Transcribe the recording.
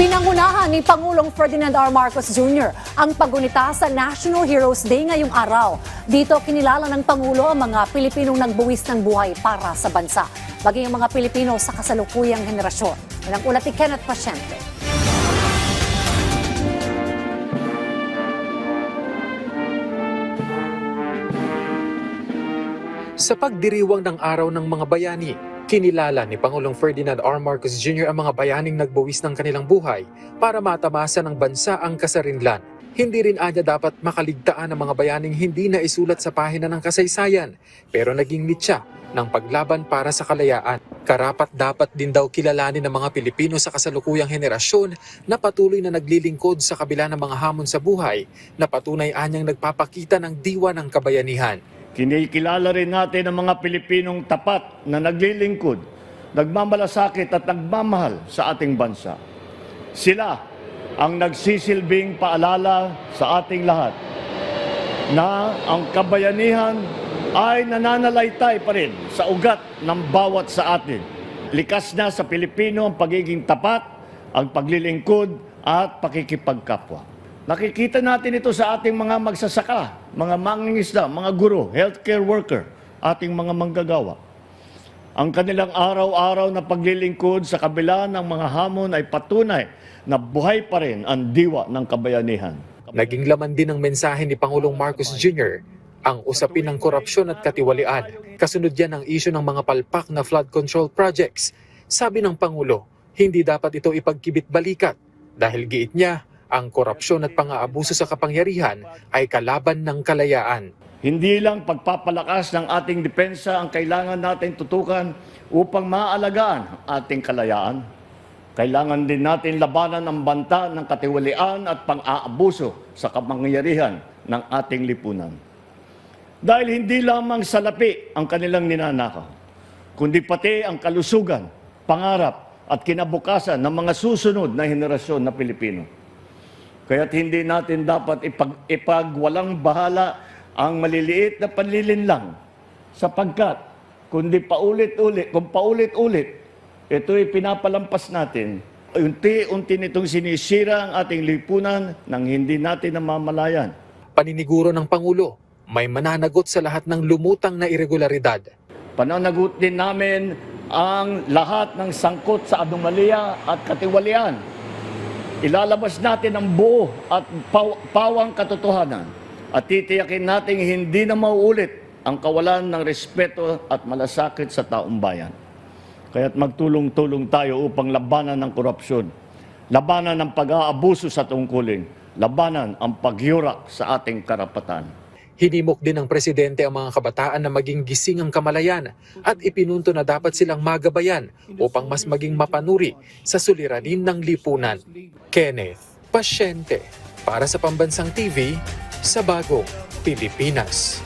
Pinangunahan ni Pangulong Ferdinand R. Marcos Jr. ang paggunita sa National Heroes Day ngayong araw. Dito kinilala ng Pangulo ang mga Pilipinong nagbuwis ng buhay para sa bansa, maging ang mga Pilipino sa kasalukuyang henerasyon. Yan ang ulat ni Kenneth Pasyente. Sa pagdiriwang ng Araw ng Mga Bayani, kinilala ni Pangulong Ferdinand R. Marcos Jr. ang mga bayaning nagbuwis ng kanilang buhay para matamasa ng bansa ang kasarinlan. Hindi rin anya dapat makaligtaan ang mga bayaning hindi na isulat sa pahina ng kasaysayan, pero naging mitya ng paglaban para sa kalayaan. Karapat dapat din daw kilalanin ng mga Pilipino sa kasalukuyang henerasyon na patuloy na naglilingkod sa kabila ng mga hamon sa buhay na patunay anyang nagpapakita ng diwa ng kabayanihan. Kinikilala rin natin ang mga Pilipinong tapat na naglilingkod, nagmamalasakit at nagmamahal sa ating bansa. Sila ang nagsisilbing paalala sa ating lahat na ang kabayanihan ay nananalaytay pa rin sa ugat ng bawat sa atin. Likas na sa Pilipino ang pagiging tapat, ang paglilingkod at pakikipagkapwa. Nakikita natin ito sa ating mga magsasaka, mga mangingisda, mga guro, healthcare worker, ating mga manggagawa. Ang kanilang araw-araw na paglilingkod sa kabila ng mga hamon ay patunay na buhay pa rin ang diwa ng kabayanihan. Naging laman din ang mensahe ni Pangulong Marcos Jr. ang usapin ng korupsyon at katiwalian. Kasunod yan ang isyu ng mga palpak na flood control projects. Sabi ng Pangulo, hindi dapat ito ipagkibit-balikat dahil giit niya, ang korupsyon at pang-aabuso sa kapangyarihan ay kalaban ng kalayaan. Hindi lang pagpapalakas ng ating depensa ang kailangan natin tutukan upang maalagaan ating kalayaan. Kailangan din natin labanan ang banta ng katiwalian at pang-aabuso sa kapangyarihan ng ating lipunan. Dahil hindi lamang salapi ang kanilang ninanakaw, kundi pati ang kalusugan, pangarap at kinabukasan ng mga susunod na henerasyon na Pilipino. Kaya't hindi natin dapat ipagwalang bahala ang maliliit na panlilinlang sapagkat kung paulit-ulit, ito'y pinapalampas natin. Unti-unti nitong sinisira ang ating lipunan nang hindi natin namamalayan. Paniniguro ng Pangulo, may mananagot sa lahat ng lumutang na irregularidad. Pananagot din namin ang lahat ng sangkot sa anomalya at katiwalian. Ilalabas natin ang buo at pawang katotohanan at titiyakin natin hindi na mauulit ang kawalan ng respeto at malasakit sa taong bayan. Kaya't magtulong-tulong tayo upang labanan ng korupsyon, labanan ng pag-aabuso sa tungkulin, labanan ang pagyurak sa ating karapatan. Hinimok din ng Presidente ang mga kabataan na maging gising ang kamalayan at ipinunto na dapat silang magabayan upang mas maging mapanuri sa suliranin ng lipunan. Kenneth Pasyente para sa Pambansang TV sa Bagong Pilipinas.